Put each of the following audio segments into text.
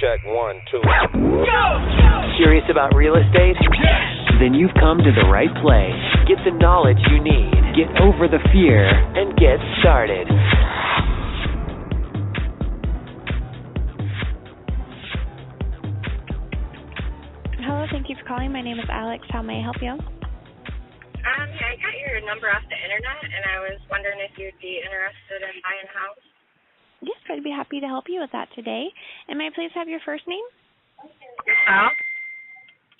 Check 1, 2. Curious about real estate? Then you've come to the right place. Get the knowledge you need, get over the fear, and get started. Hello, thank you for calling. My name is Alex. How may I help you? Yeah, I got your number off the internet, and I was wondering if you'd be interested in buying a house. Yes, I'd be happy to help you with that today. And may I please have your first name? Michelle?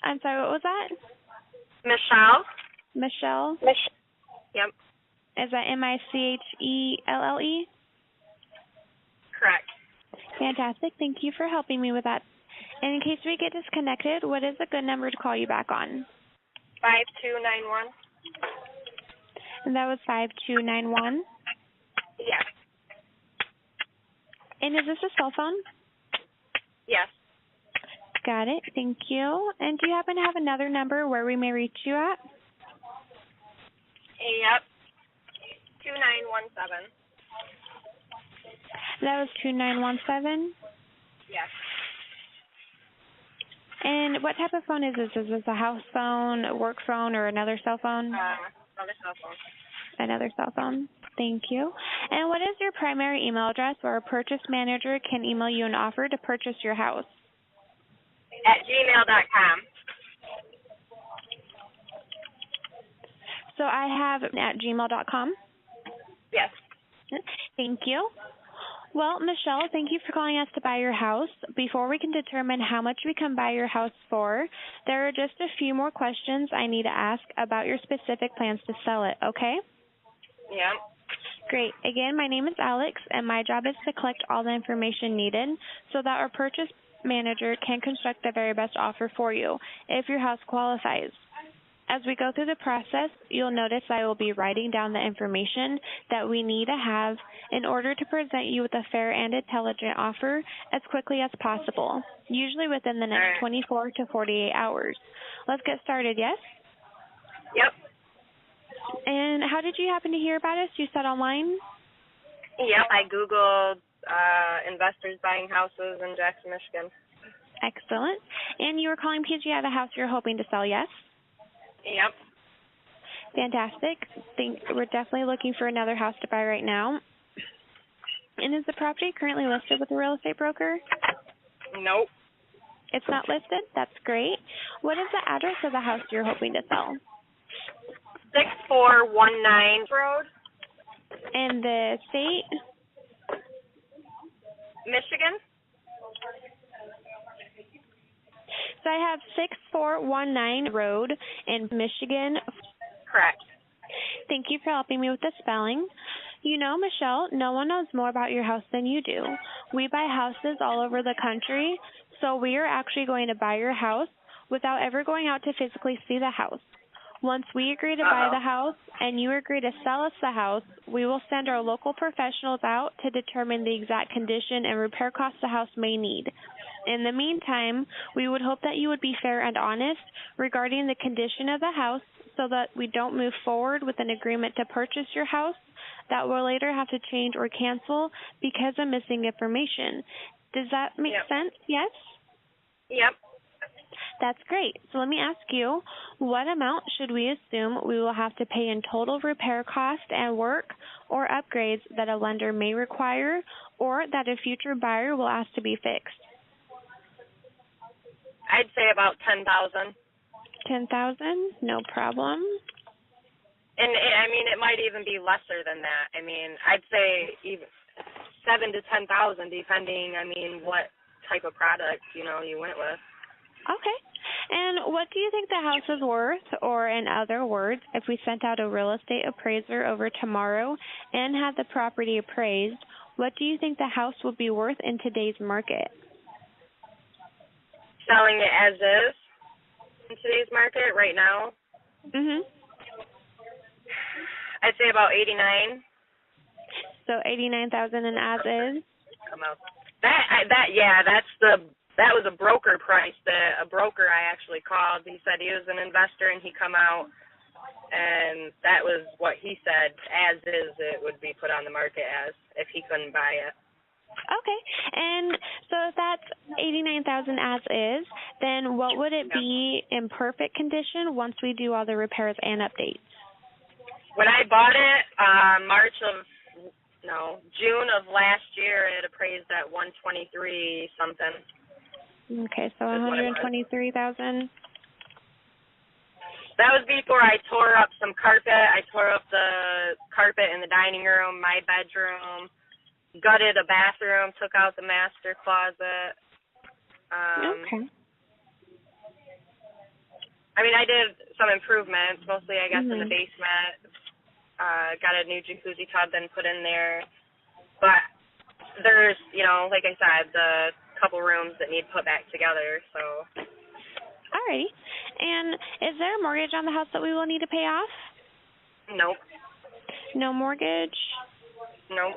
I'm sorry, what was that? Michelle? Michelle? Yep. Is that Michelle? Correct. Fantastic. Thank you for helping me with that. And in case we get disconnected, what is a good number to call you back on? 5291. And that was 5291? Yes. And is this a cell phone? Yes. Got it. Thank you. And do you happen to have another number where we may reach you at? Yep. 2917. That was 2917? Yes. And what type of phone is this? Is this a house phone, a work phone, or another cell phone? Another cell phone. Another cell phone. Thank you. And what is your primary email address where a purchase manager can email you an offer to purchase your house? At gmail.com. So I have at gmail.com. Yes. Thank you. Well, Michelle, thank you for calling us to buy your house. Before we can determine how much we can buy your house for, there are just a few more questions I need to ask about your specific plans to sell it, okay? Yeah. Great. Again, my name is Alex, and my job is to collect all the information needed so that our purchase manager can construct the very best offer for you if your house qualifies. As we go through the process, you'll notice I will be writing down the information that we need to have in order to present you with a fair and intelligent offer as quickly as possible, usually within the next 24 to 48 hours. Let's get started, yes? Yep. And how did you happen to hear about us? You said online? Yep, I Googled investors buying houses in Jackson, Michigan. Excellent. And you were calling because you have a house you're hoping to sell, yes? Yep. Fantastic. We're definitely looking for another house to buy right now. And is the property currently listed with a real estate broker? Nope. It's not listed? That's great. What is the address of the house you're hoping to sell? 6419 Road. And the state? Michigan. So I have 6419 Road in Michigan. Correct. Thank you for helping me with the spelling. You know, Michelle, no one knows more about your house than you do. We buy houses all over the country, so we are actually going to buy your house without ever going out to physically see the house. Once we agree to buy the house and you agree to sell us the house, we will send our local professionals out to determine the exact condition and repair costs the house may need. In the meantime, we would hope that you would be fair and honest regarding the condition of the house so that we don't move forward with an agreement to purchase your house that will later have to change or cancel because of missing information. Does that make sense? Yes? Yep. That's great. So let me ask you, what amount should we assume we will have to pay in total repair cost and work or upgrades that a lender may require or that a future buyer will ask to be fixed? I'd say about 10,000. 10,000? No problem. And it might even be lesser than that. I'd say even 7,000 to 10,000, depending. What type of product you went with. Okay. And what do you think the house is worth? Or in other words, if we sent out a real estate appraiser over tomorrow and had the property appraised, what do you think the house would be worth in today's market? Selling it as is in today's market right now? I'd say about 89. So 89,000 and as is? Come out. That was a broker price. A broker I actually called. He said he was an investor, and he come out, and that was what he said. As is, it would be put on the market as if he couldn't buy it. Okay. And so if that's $89,000 as is, then what would it be in perfect condition once we do all the repairs and updates? When I bought it, June of last year, it appraised at 123 something. Okay, so 123,000. That was before I tore up some carpet. I tore up the carpet in the dining room, my bedroom, gutted a bathroom, took out the master closet. Okay. I mean, I did some improvements, mostly, I guess, in the basement. Got a new jacuzzi tub then put in there. But there's, like I said, the couple rooms that need put back together, so. Alrighty. And is there a mortgage on the house that we will need to pay off? Nope. No mortgage? Nope.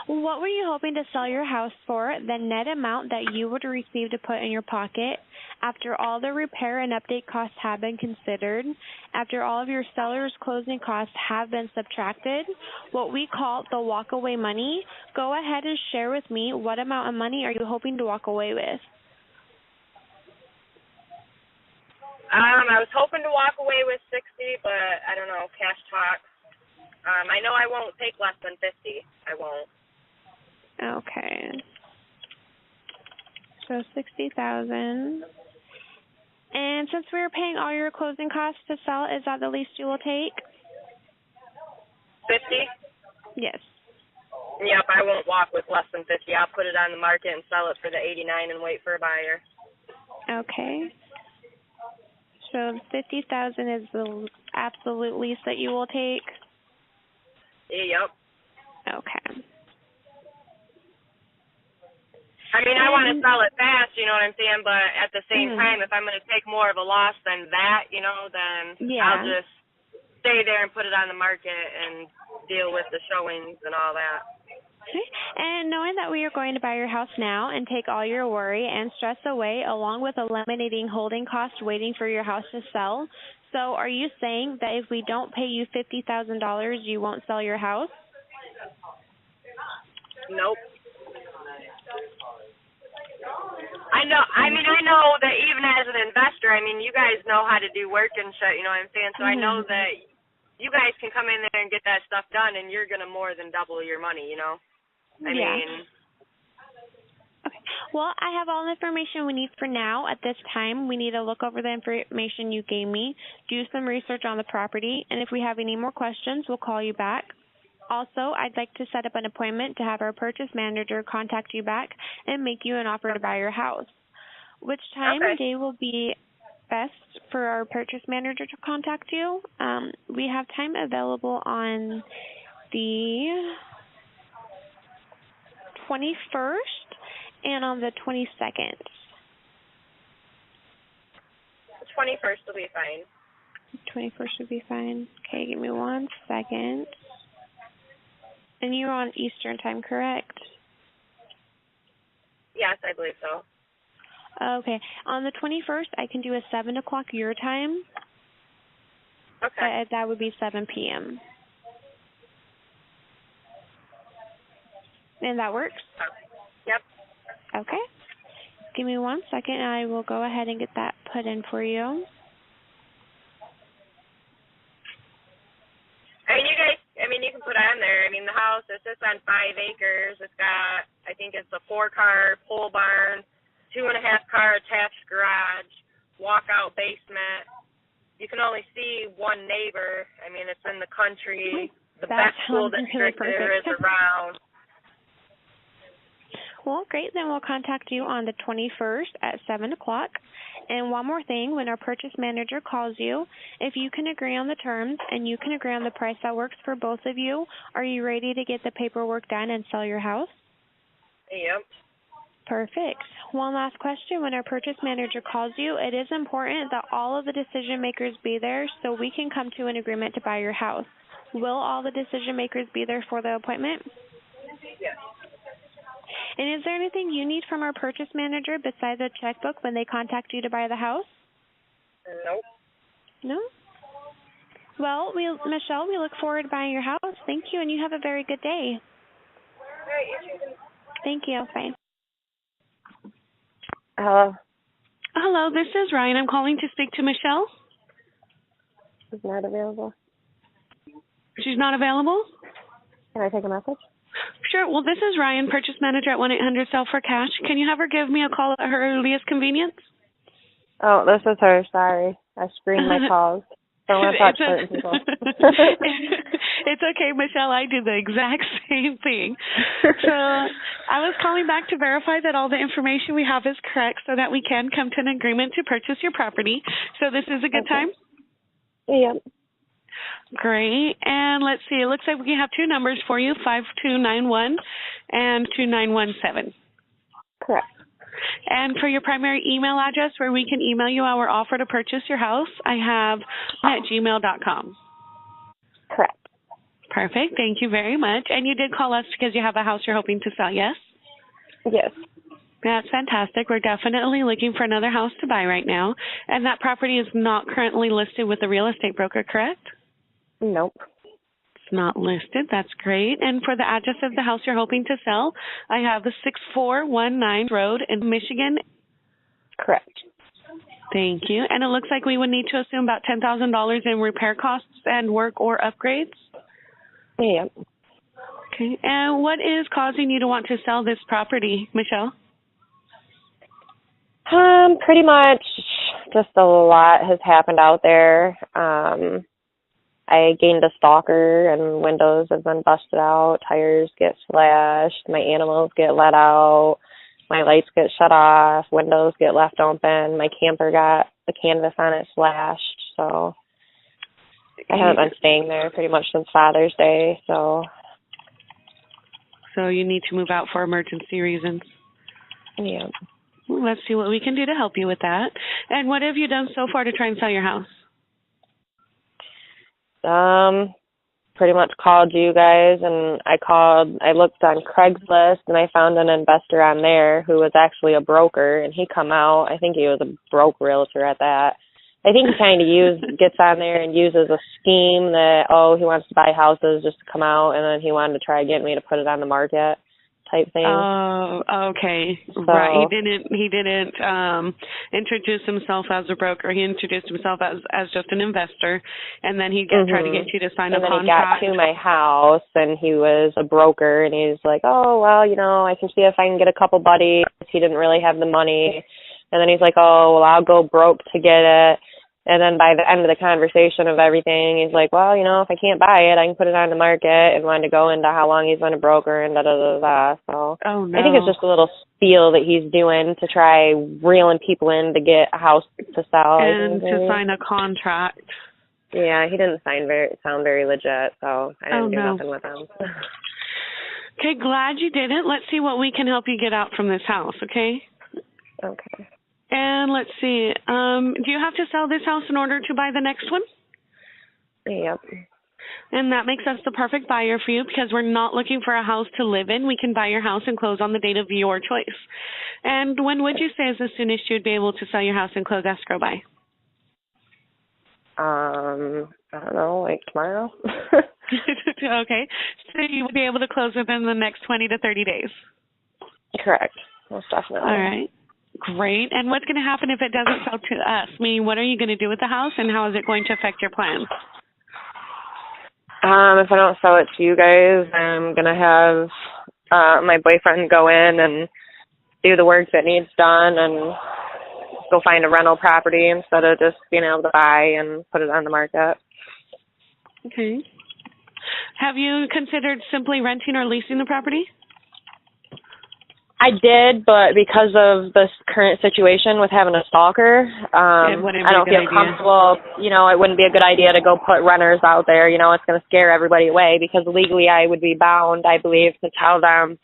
What were you hoping to sell your house for, the net amount that you would receive to put in your pocket, after all the repair and update costs have been considered, after all of your seller's closing costs have been subtracted, what we call the walk-away money? Go ahead and share with me what amount of money are you hoping to walk away with? I was hoping to walk away with 60, but I don't know, cash talk. I know I won't take less than 50. I won't. Okay. So 60,000. And since we were paying all your closing costs to sell, is that the least you will take? 50? Yes. Yep, I won't walk with less than 50. I'll put it on the market and sell it for the 89 and wait for a buyer. Okay. So 50,000 is the absolute least that you will take? Yep. Okay. I mean, I want to sell it fast, you know what I'm saying? But at the same time, if I'm going to take more of a loss than that, then I'll just stay there and put it on the market and deal with the showings and all that. Okay. And knowing that we are going to buy your house now and take all your worry and stress away, along with eliminating holding costs waiting for your house to sell, so are you saying that if we don't pay you $50,000, you won't sell your house? Nope. I know that even as an investor, I mean, you guys know how to do work and shit, you know what I'm saying? So I know that you guys can come in there and get that stuff done, and you're going to more than double your money, I mean. Okay. Well, I have all the information we need for now. At this time, we need to look over the information you gave me, do some research on the property, and if we have any more questions, we'll call you back. Also, I'd like to set up an appointment to have our purchase manager contact you back and make you an offer to buy your house. Which time and day will be best for our purchase manager to contact you? We have time available on the 21st and on the 22nd. The 21st will be fine. 21st would be fine. Okay, give me 1 second. And you're on Eastern time, correct? Yes, I believe so. Okay. On the 21st, I can do a 7 o'clock your time. Okay. That would be 7 p.m. And that works? Yep. Okay. Give me 1 second, and I will go ahead and get that put in for you. You can put on there. I mean, the house, it sits on 5 acres. It's got, I think it's a 4-car pole barn, 2.5-car attached garage, walkout basement. You can only see one neighbor. I mean, it's in the country. The best school district there is around. Well, great. Then we'll contact you on the 21st at 7 o'clock. And one more thing, when our purchase manager calls you, if you can agree on the terms and you can agree on the price that works for both of you, are you ready to get the paperwork done and sell your house? Yep. Perfect. One last question. When our purchase manager calls you, it is important that all of the decision makers be there so we can come to an agreement to buy your house. Will all the decision makers be there for the appointment? Yes. And is there anything you need from our purchase manager besides a checkbook when they contact you to buy the house? Nope. No? Well, Michelle, we look forward to buying your house. Thank you, and you have a very good day. All right, you too. Thank you. Bye. Hello. Hello, this is Ryan. I'm calling to speak to Michelle. Is not available. She's not available? Can I take a message? Sure. Well, this is Ryan, purchase manager at 1-800-SELL-FOR-CASH. Can you have her give me a call at her earliest convenience? Oh, this is her. Sorry. I screened my calls. Don't want to touch certain people. It's okay, Michelle. I do the exact same thing. So I was calling back to verify that all the information we have is correct so that we can come to an agreement to purchase your property. So this is a good time? Yep. Great. And let's see. It looks like we have two numbers for you, 5291 and 2917. Correct. And for your primary email address where we can email you our offer to purchase your house, I have at gmail.com. Correct. Perfect. Thank you very much. And you did call us because you have a house you're hoping to sell, yes? Yes. That's fantastic. We're definitely looking for another house to buy right now. And that property is not currently listed with a real estate broker, correct? Nope. It's not listed. That's great. And for the address of the house you're hoping to sell, I have the 6419 Road in Michigan. Correct. Thank you. And it looks like we would need to assume about $10,000 in repair costs and work or upgrades. Yep. Okay. And what is causing you to want to sell this property, Michelle? Pretty much just a lot has happened out there. I gained a stalker and windows have been busted out, tires get slashed, my animals get let out, my lights get shut off, windows get left open, my camper got the canvas on it slashed, so I haven't been staying there pretty much since Father's Day, so. So you need to move out for emergency reasons. Yeah. Well, let's see what we can do to help you with that. And what have you done so far to try and sell your house? Pretty much called you guys, and I looked on Craigslist, and I found an investor on there who was actually a broker, and he come out. I think he was a broke realtor at that. I think he kind of gets on there and uses a scheme that, he wants to buy houses just to come out, and then he wanted to try getting me to put it on the market type thing. Oh, okay. So, right. He didn't introduce himself as a broker. He introduced himself as just an investor, and then he tried to get you to sign a contract. And then he got to my house, and he was a broker, and he's like, I can see if I can get a couple buddies. He didn't really have the money. And then he's like, I'll go broke to get it. And then by the end of the conversation of everything, he's like, if I can't buy it, I can put it on the market, and wanted to go into how long he's been a broker and da-da-da-da. So no. I think it's just a little spiel that he's doing to try reeling people in to get a house to sell. And to sign a contract. Yeah, he didn't sound very legit, so I didn't do nothing with him. Okay, glad you did it. Let's see what we can help you get out from this house, okay? Okay. And let's see, do you have to sell this house in order to buy the next one? Yep. And that makes us the perfect buyer for you because we're not looking for a house to live in. We can buy your house and close on the date of your choice. And when would you say is the soonest you would be able to sell your house and close escrow by? I don't know, like tomorrow. Okay. So you will be able to close within the next 20 to 30 days? Correct. Most definitely. All right. Great. And what's going to happen if it doesn't sell to us? Meaning, what are you going to do with the house, and how is it going to affect your plans? If I don't sell it to you guys, I'm going to have my boyfriend go in and do the work that needs done and go find a rental property instead of just being able to buy and put it on the market. Okay. Have you considered simply renting or leasing the property? I did, but because of this current situation with having a stalker, I don't feel comfortable. It wouldn't be a good idea to go put renters out there. It's going to scare everybody away because legally I would be bound, I believe, to tell them,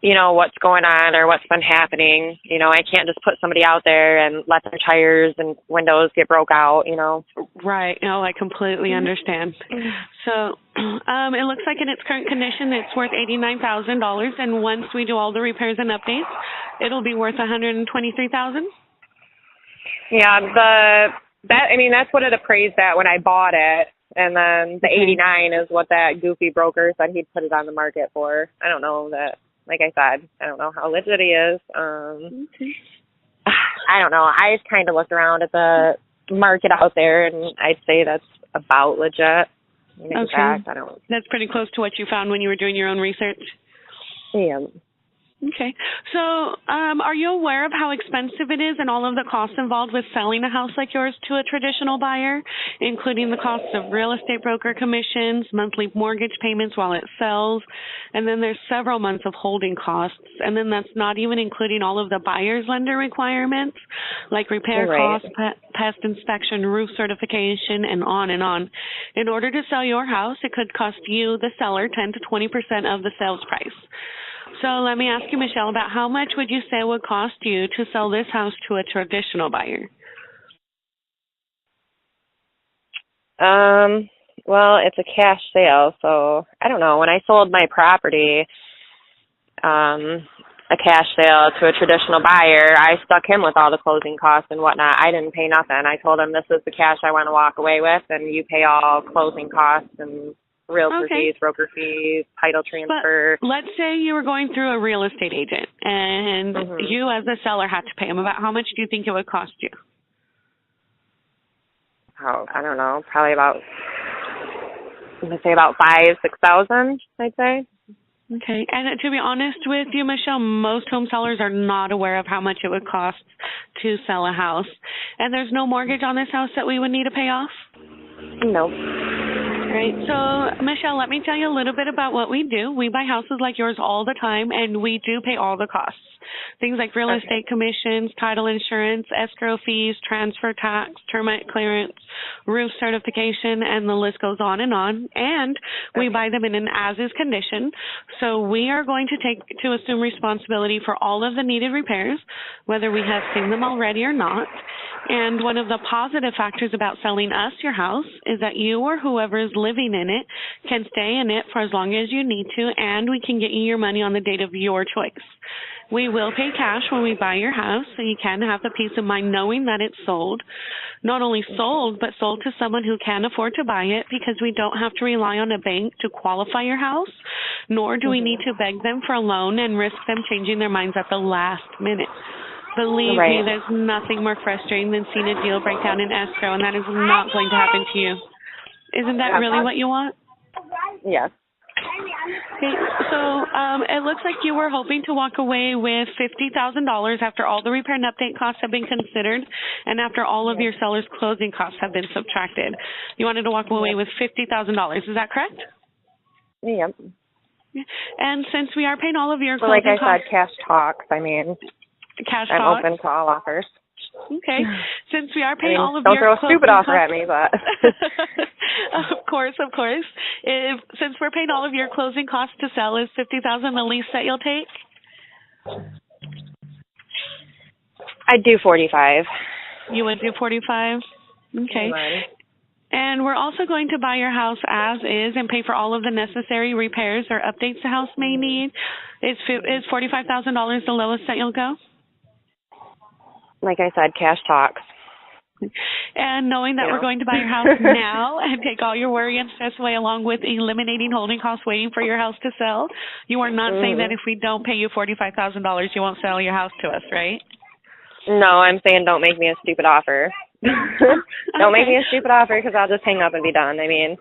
what's going on or what's been happening. I can't just put somebody out there and let their tires and windows get broke out, Right. No, I completely understand. So it looks like in its current condition, it's worth $89,000. And once we do all the repairs and updates, it'll be worth $123,000. Yeah, that's what it appraised at when I bought it. And then the 89 is what that goofy broker said he'd put it on the market for. I don't know that. Like I said, I don't know how legit he is. I don't know. I just kind of looked around at the market out there, and I'd say that's about legit. Exact, I don't. That's pretty close to what you found when you were doing your own research? Yeah. Okay. So are you aware of how expensive it is and all of the costs involved with selling a house like yours to a traditional buyer, including the costs of real estate broker commissions, monthly mortgage payments while it sells, and then there's several months of holding costs, and then that's not even including all of the buyer's lender requirements, like repair costs, pest inspection, roof certification, and on and on. In order to sell your house, it could cost you, the seller, 10 to 20% of the sales price. So let me ask you, Michelle, about how much would you say it would cost you to sell this house to a traditional buyer? Well, it's a cash sale, so I don't know. When I sold my property, a cash sale to a traditional buyer, I stuck him with all the closing costs and whatnot. I didn't pay nothing. I told him this is the cash I want to walk away with, and you pay all closing costs and realtor fees, broker fees, title transfer. But let's say you were going through a real estate agent and you as a seller had to pay him. About how much do you think it would cost you? Oh, I don't know. Probably about, I'm going to say about $5,000-$6,000, I'd say. Okay. And to be honest with you, Michelle, most home sellers are not aware of how much it would cost to sell a house. And there's no mortgage on this house that we would need to pay off? Nope. Right. So, Michelle, let me tell you a little bit about what we do. We buy houses like yours all the time, and we do pay all the costs. Things like real estate commissions, title insurance, escrow fees, transfer tax, termite clearance, roof certification, and the list goes on. And we buy them in an as-is condition. So we are going to assume responsibility for all of the needed repairs, whether we have seen them already or not. And one of the positive factors about selling us your house is that you or whoever is living in it can stay in it for as long as you need to, and we can get you your money on the date of your choice. We will pay cash when we buy your house, so you can have the peace of mind knowing that it's sold. Not only sold, but sold to someone who can afford to buy it, because we don't have to rely on a bank to qualify your house, nor do we need to beg them for a loan and risk them changing their minds at the last minute. Believe me, there's nothing more frustrating than seeing a deal break down in escrow, and that is not going to happen to you. Isn't that really what you want? Yes. Okay, so it looks like you were hoping to walk away with $50,000 after all the repair and update costs have been considered and after all of your seller's closing costs have been subtracted. You wanted to walk away with $50,000. Is that correct? Yep. And since we are paying all of your closing closing costs... Like I said, cash talks. I mean, I'm open to all offers. Okay. Since we are paying all of don't your throw a stupid offer at me, but... Of course. Since we're paying all of your closing costs to sell, is $50,000 the least that you'll take? I'd do 45. You would do 45? Okay. And we're also going to buy your house as is and pay for all of the necessary repairs or updates the house may need. Is $45,000 the lowest that you'll go? Like I said, cash talks. And knowing that we're going to buy your house now and take all your worry and stress away along with eliminating holding costs waiting for your house to sell, you are not saying that if we don't pay you $45,000, you won't sell your house to us, right? No, I'm saying don't make me a stupid offer. Don't make me a stupid offer, because I'll just hang up and be done. I mean,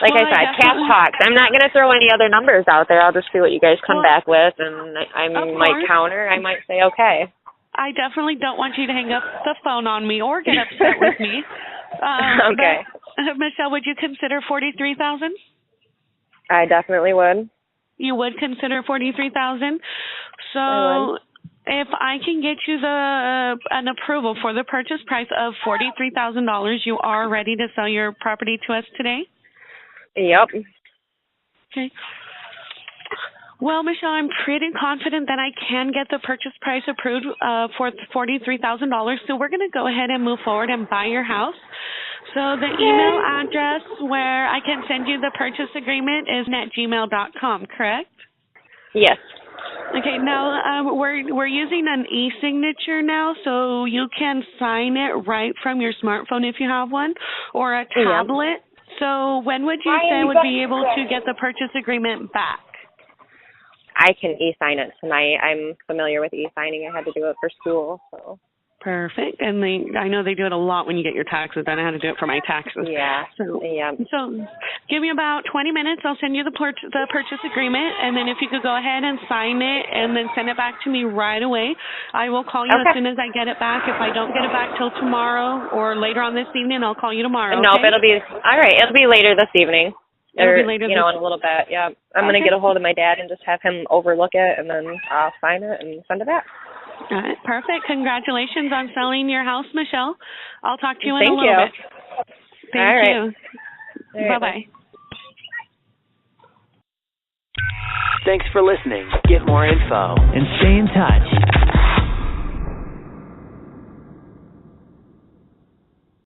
like I said, cash talks. I'm not going to throw any other numbers out there. I'll just see what you guys come back with, and I might counter. I might say, okay. I definitely don't want you to hang up the phone on me or get upset with me. Okay. But, Michelle, would you consider $43,000? I definitely would. You would consider $43,000? So I would. If I can get you an approval for the purchase price of $43,000, you are ready to sell your property to us today? Yep. Okay. Well, Michelle, I'm pretty confident that I can get the purchase price approved for $43,000. So we're going to go ahead and move forward and buy your house. So the email address where I can send you the purchase agreement is net@gmail.com, correct? Yes. Okay, now we're using an e-signature now, so you can sign it right from your smartphone if you have one, or a tablet. So when would you say would be able to get the purchase agreement back? I can e-sign it tonight. I'm familiar with e-signing. I had to do it for school, so. Perfect. And I know they do it a lot when you get your taxes done. I had to do it for my taxes. Yeah. So give me about 20 minutes. I'll send you the purchase agreement, and then if you could go ahead and sign it and then send it back to me right away. I will call you as soon as I get it back. If I don't get it back till tomorrow or later on this evening, I'll call you tomorrow. No, okay? it'll be all right. It'll be later this evening. It'll be later in a little bit. Yeah. I'm going to get a hold of my dad and just have him overlook it, and then I'll sign it and send it back. All right, perfect. Congratulations on selling your house, Michelle. I'll talk to you in a little bit. Thank you. Bye-bye. Thanks for listening. Get more info and stay in touch